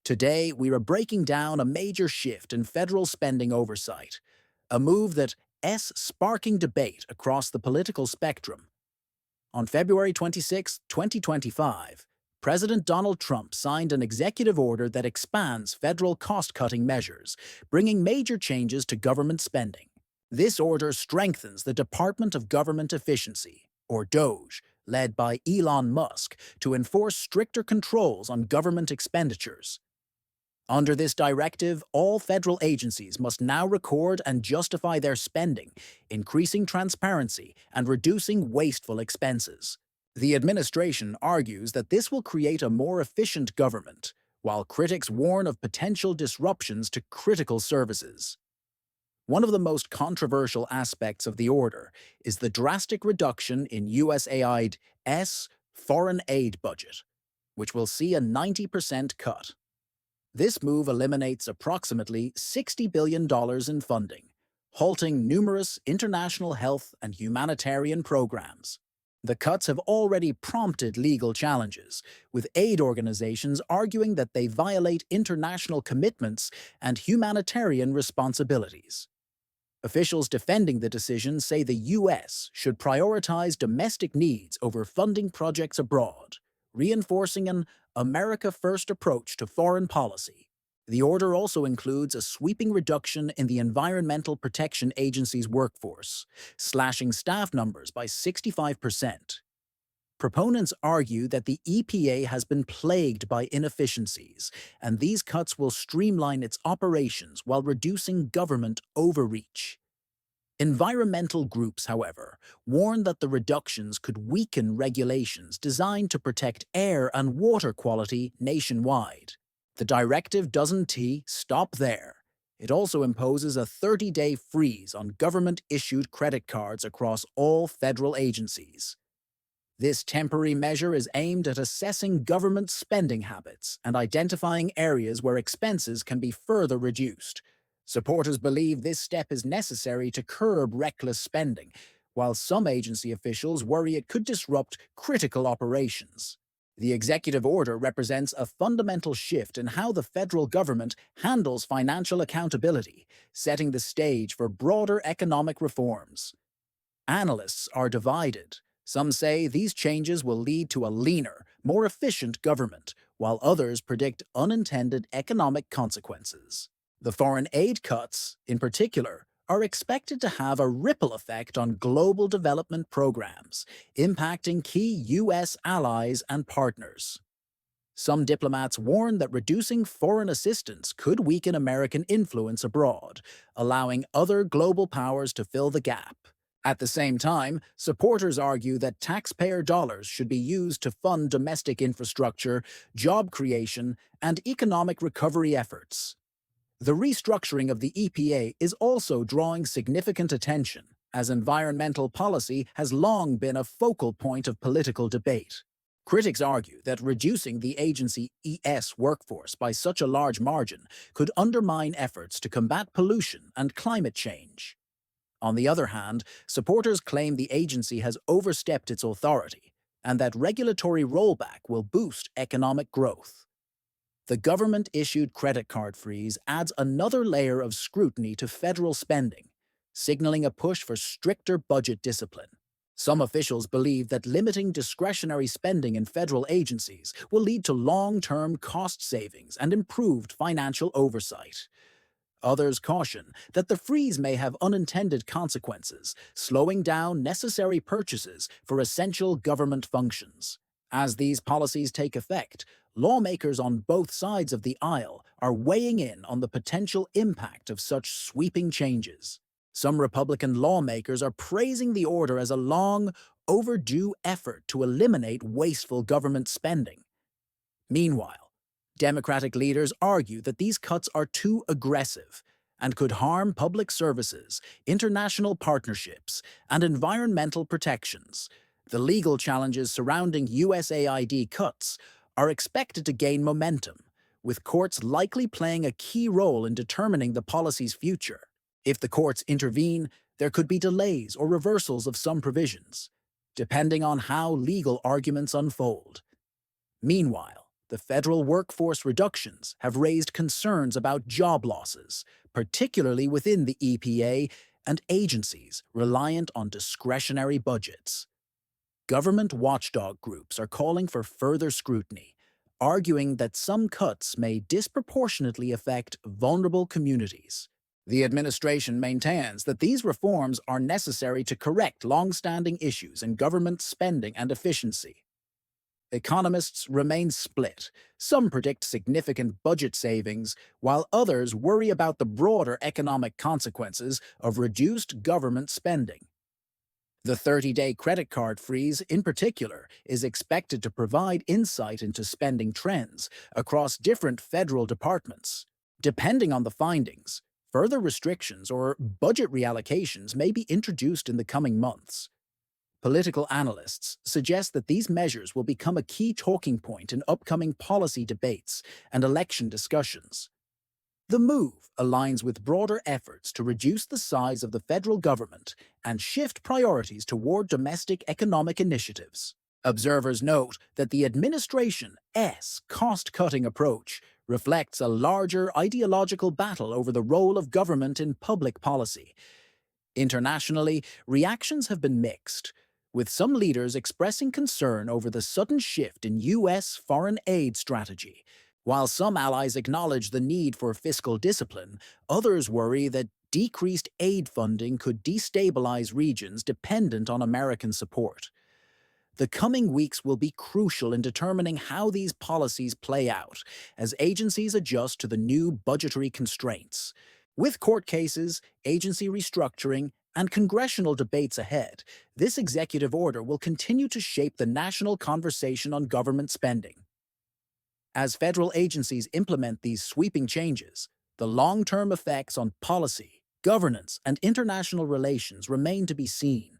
Today, we are breaking down a major shift in federal spending oversight, a move that's sparking debate across the political spectrum. On February 26, 2025, President Donald Trump signed an executive order that expands federal cost-cutting measures, bringing major changes to government spending. This order strengthens the Department of Government Efficiency, or DOGE, led by Elon Musk, to enforce stricter controls on government expenditures. Under this directive, all federal agencies must now record and justify their spending, increasing transparency and reducing wasteful expenses. The administration argues that this will create a more efficient government, while critics warn of potential disruptions to critical services. One of the most controversial aspects of the order is the drastic reduction in USAID's foreign aid budget, which will see a 90% cut. This move eliminates approximately $60 billion in funding, halting numerous international health and humanitarian programs. The cuts have already prompted legal challenges, with aid organizations arguing that they violate international commitments and humanitarian responsibilities. Officials defending the decision say the U.S. should prioritize domestic needs over funding projects abroad, reinforcing an America First approach to foreign policy. The order also includes a sweeping reduction in the Environmental Protection Agency's workforce, slashing staff numbers by 65%. Proponents argue that the EPA has been plagued by inefficiencies, and these cuts will streamline its operations while reducing government overreach. Environmental groups, however, warn that the reductions could weaken regulations designed to protect air and water quality nationwide. The directive doesn't stop there. It also imposes a 30-day freeze on government-issued credit cards across all federal agencies. This temporary measure is aimed at assessing government spending habits and identifying areas where expenses can be further reduced. Supporters believe this step is necessary to curb reckless spending, while some agency officials worry it could disrupt critical operations. The executive order represents a fundamental shift in how the federal government handles financial accountability, setting the stage for broader economic reforms. Analysts are divided. Some say these changes will lead to a leaner, more efficient government, while others predict unintended economic consequences. The foreign aid cuts, in particular, are expected to have a ripple effect on global development programs, impacting key U.S. allies and partners. Some diplomats warn that reducing foreign assistance could weaken American influence abroad, allowing other global powers to fill the gap. At the same time, supporters argue that taxpayer dollars should be used to fund domestic infrastructure, job creation, and economic recovery efforts. The restructuring of the EPA is also drawing significant attention, as environmental policy has long been a focal point of political debate. Critics argue that reducing the agency's workforce by such a large margin could undermine efforts to combat pollution and climate change. On the other hand, supporters claim the agency has overstepped its authority and that regulatory rollback will boost economic growth. The government-issued credit card freeze adds another layer of scrutiny to federal spending, signaling a push for stricter budget discipline. Some officials believe that limiting discretionary spending in federal agencies will lead to long-term cost savings and improved financial oversight. Others caution that the freeze may have unintended consequences, slowing down necessary purchases for essential government functions. As these policies take effect, lawmakers on both sides of the aisle are weighing in on the potential impact of such sweeping changes. Some Republican lawmakers are praising the order as a long, overdue effort to eliminate wasteful government spending. Meanwhile, Democratic leaders argue that these cuts are too aggressive and could harm public services, international partnerships, and environmental protections. The legal challenges surrounding USAID cuts are expected to gain momentum, with courts likely playing a key role in determining the policy's future. If the courts intervene, there could be delays or reversals of some provisions, depending on how legal arguments unfold. Meanwhile, The federal workforce reductions have raised concerns about job losses, particularly within the EPA and agencies reliant on discretionary budgets. Government watchdog groups are calling for further scrutiny, arguing that some cuts may disproportionately affect vulnerable communities. The administration maintains that these reforms are necessary to correct long-standing issues in government spending and efficiency. Economists remain split. Some predict significant budget savings, while others worry about the broader economic consequences of reduced government spending. The 30-day credit card freeze, in particular, is expected to provide insight into spending trends across different federal departments. Depending on the findings, further restrictions or budget reallocations may be introduced in the coming months. Political analysts suggest that these measures will become a key talking point in upcoming policy debates and election discussions. The move aligns with broader efforts to reduce the size of the federal government and shift priorities toward domestic economic initiatives. Observers note that the administration's cost-cutting approach reflects a larger ideological battle over the role of government in public policy. Internationally, reactions have been mixed, with some leaders expressing concern over the sudden shift in U.S. foreign aid strategy. While some allies acknowledge the need for fiscal discipline, others worry that decreased aid funding could destabilize regions dependent on American support. The coming weeks will be crucial in determining how these policies play out as agencies adjust to the new budgetary constraints. With court cases, agency restructuring, and congressional debates ahead, this executive order will continue to shape the national conversation on government spending. As federal agencies implement these sweeping changes, the long-term effects on policy, governance, and international relations remain to be seen.